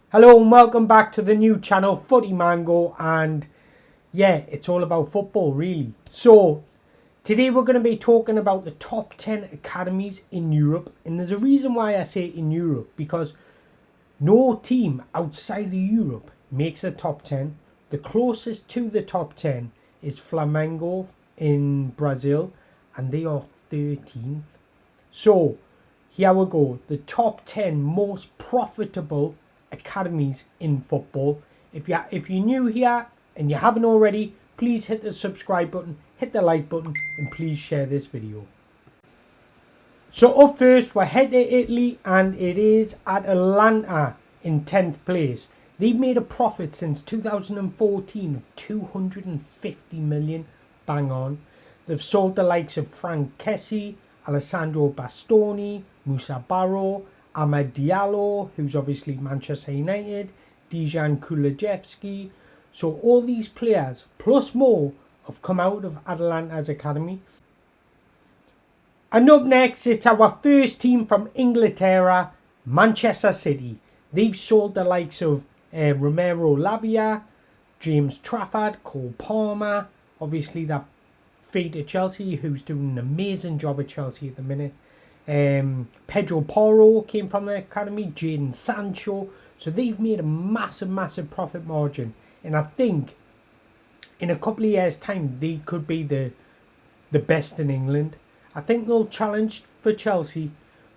Hello and welcome back to the new channel Footy Mango, and yeah, it's all about football really. So today we're going to be talking about the top 10 academies in Europe, and there's a reason why I say in Europe, because no team outside of Europe makes the top 10. The closest to the top 10 is Flamengo in Brazil, and they are 13th. So here we go, the top 10 most profitable academies in football. If you're new here and you haven't already, please hit the subscribe button, hit the like button, and please share this video. So up first, we're heading to Italy, and it is Atalanta in 10th place. They've made a profit since 2014 of 250 million, bang on. They've sold the likes of Frank Kessie, Alessandro Bastoni, Musa Barrow, Amad Diallo, who's obviously Manchester United, Dejan Kulusevski. So all these players, plus more, have come out of Atalanta's academy. And up next, it's our first team from Inglaterra, Manchester City. They've sold the likes of Romero Lavia, James Trafford, Cole Palmer, obviously that feed to Chelsea, who's doing an amazing job at Chelsea at the minute. Pedro Porro came from the academy, Jadon Sancho. So they've made a massive profit margin, and I think in a couple of years time they could be the best in England. I think they'll challenge for Chelsea,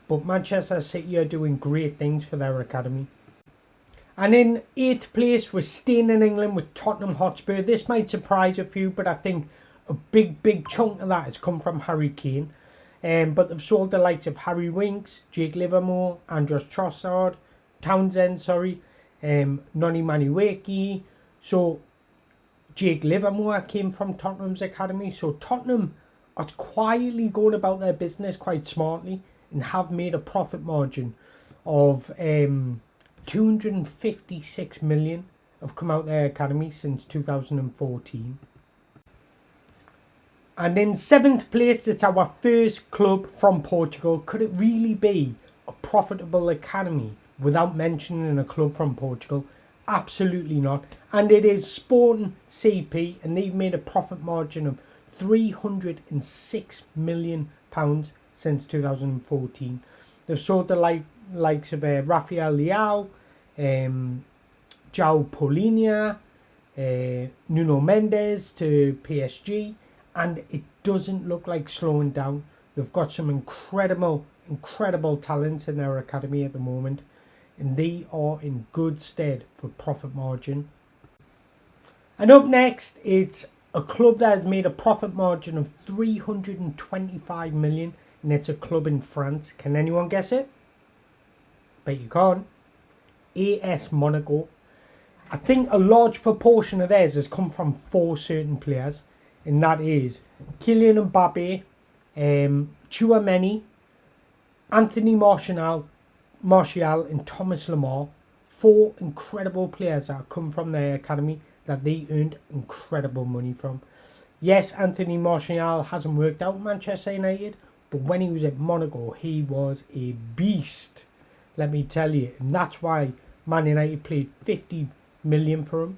but Manchester City are doing great things for their academy. And in 8th place, we're staying in England with Tottenham Hotspur. This might surprise a few, but I think a big chunk of that has come from Harry Kane. But they've sold the likes of Harry Winks, Jake Livermore, Andros Trossard, Townsend, Noni Madueke. So Jake Livermore came from Tottenham's academy. So Tottenham are quietly going about their business quite smartly and have made a profit margin of 256 million have come out their academy since 2014. And in 7th place, it's our first club from Portugal. Could it really be a profitable academy without mentioning a club from Portugal? Absolutely not. And it is Sporting CP, and they've made a profit margin of £306 million since 2014. They've sold the likes of Rafael Leao, João Paulinho, Nuno Mendes to PSG. And it doesn't look like slowing down. They've got some incredible talents in their academy at the moment, and they are in good stead for profit margin. And up next, it's a club that has made a profit margin of 325 million, and it's a club in France. Can anyone guess it? Bet you can't. AS Monaco. I think a large proportion of theirs has come from 4 certain players, and that is Kylian Mbappe, Tchouaméni, Anthony Martial, and Thomas Lemar. 4 incredible players that have come from their academy that they earned incredible money from. Yes, Anthony Martial hasn't worked out at Manchester United, but when he was at Monaco, he was a beast, let me tell you. And that's why Man United paid 50 million for him.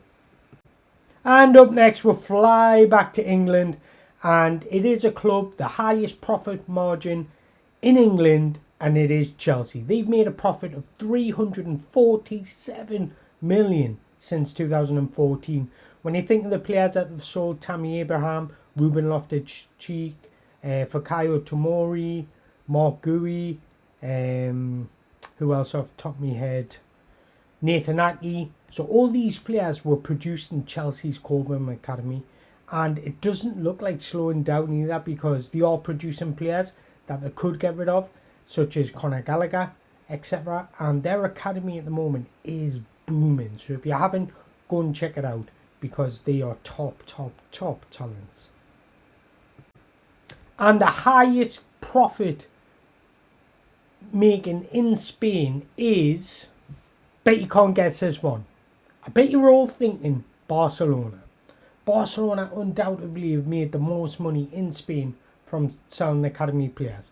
And up next, we'll fly back to England, and it is a club, the highest profit margin in England, and it is Chelsea. They've made a profit of 347 million since 2014. When you think of the players that have sold, Tammy Abraham, Ruben Loftus-Cheek, Fikayo Tomori, Mark Gui, who else off the top of my head? Nathan Ake. So all these players were produced in Chelsea's Cobham Academy, and it doesn't look like slowing down either, because they are producing players that they could get rid of, such as Conor Gallagher, etc. And their academy at the moment is booming. So if you haven't, go and check it out, because they are top talents. And the highest profit making in Spain is, bet you can't guess this one. I bet you're all thinking Barcelona. Barcelona undoubtedly have made the most money in Spain from selling academy players.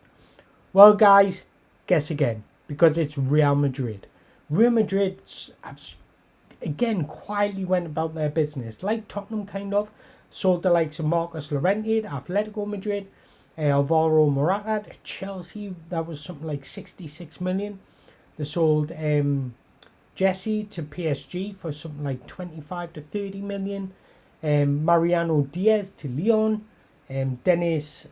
Well, guys, guess again, because it's Real Madrid. Real Madrid have, again, quietly went about their business, like Tottenham kind of. Sold the likes of Marcos Llorente to Atletico Madrid, Alvaro Morata to Chelsea. That was something like 66 million. They sold Jesse to PSG for something like 25 to 30 million. Mariano Diaz to Lyon. Denis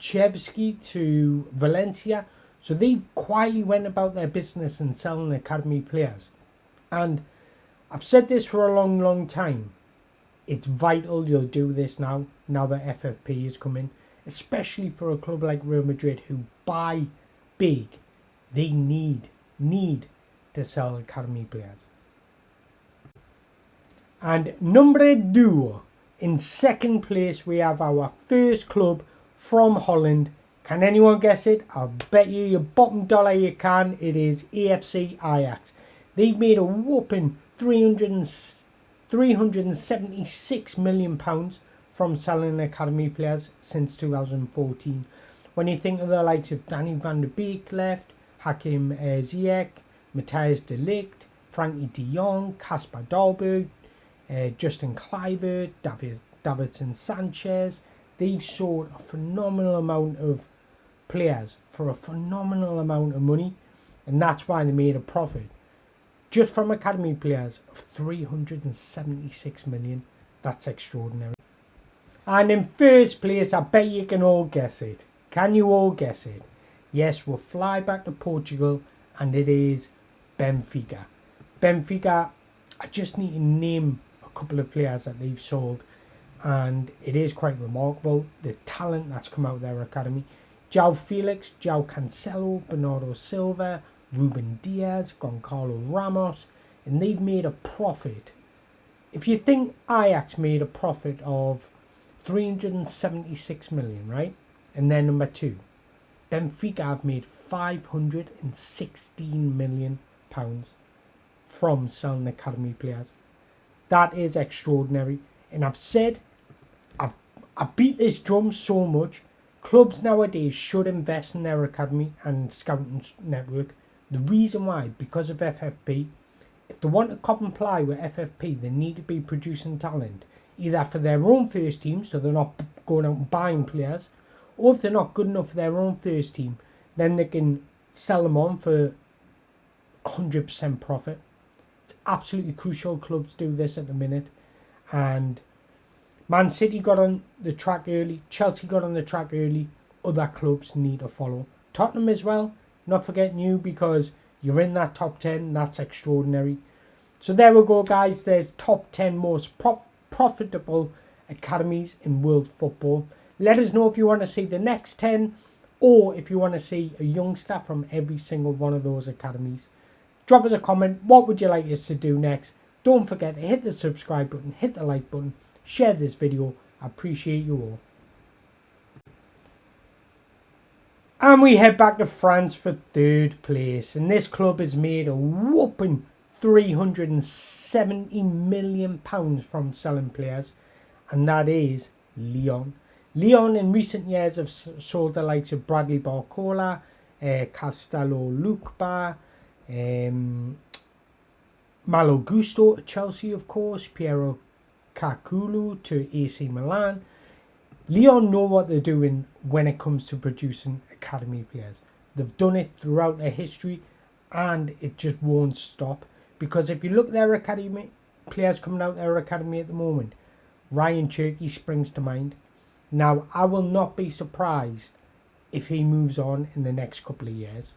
Chevsky to Valencia. So they quietly went about their business and selling academy players. And I've said this for a long time. It's vital you'll do this now that FFP is coming. Especially for a club like Real Madrid who buy big. They need to sell academy players. And number 2, in second place we have our first club from Holland. Can anyone guess it? I'll bet you your bottom dollar you can. It is AFC Ajax. They've made a whopping £376 million from selling academy players since 2014. When you think of the likes of Danny van der Beek left, Hakim Ziyech, Matthias de Ligt, Frankie de Jong, Kasper Dolberg, Justin Kluivert, Davinson Sanchez, they've sold a phenomenal amount of players for a phenomenal amount of money, and that's why they made a profit. Just from academy players of 376 million. That's extraordinary. And in first place, I bet you can all guess it. Can you all guess it? Yes, we'll fly back to Portugal, and it is Benfica. Benfica, I just need to name a couple of players that they've sold, and it is quite remarkable, the talent that's come out of their academy. João Felix, João Cancelo, Bernardo Silva, Ruben Diaz, Goncalo Ramos, and they've made a profit. If you think Ajax made a profit of 376 million, right? And then number 2, Benfica have made 516 million pounds from selling academy players. That is extraordinary. And I've said, I beat this drum so much. Clubs nowadays should invest in their academy and scouting network. The reason why, because of FFP. If they want to comply with FFP, they need to be producing talent, either for their own first team, so they're not going out and buying players, or if they're not good enough for their own first team, then they can sell them on for 100% profit. It's absolutely crucial clubs do this at the minute. And Man City got on the track early, Chelsea got on the track early, other clubs need to follow. Tottenham as well, not forgetting you, because you're in that top 10, that's extraordinary. So there we go, guys, there's top 10 most profitable academies in world football. Let us know if you want to see the next 10, or if you want to see a youngster from every single one of those academies. Drop us a comment, what would you like us to do next? Don't forget to hit the subscribe button, hit the like button, share this video. I appreciate you all. And we head back to France for third place. And this club has made a whopping £370 million from selling players. And that is Lyon. Lyon in recent years have sold the likes of Bradley Barcola, Castello Lucba, Malo Gusto to Chelsea, of course, Piero Kakulu to AC Milan. Lyon know what they're doing when it comes to producing academy players. They've done it throughout their history, and it just won't stop. Because if you look at their academy players coming out their academy at the moment, Ryan Cherky springs to mind. Now, I will not be surprised if he moves on in the next couple of years.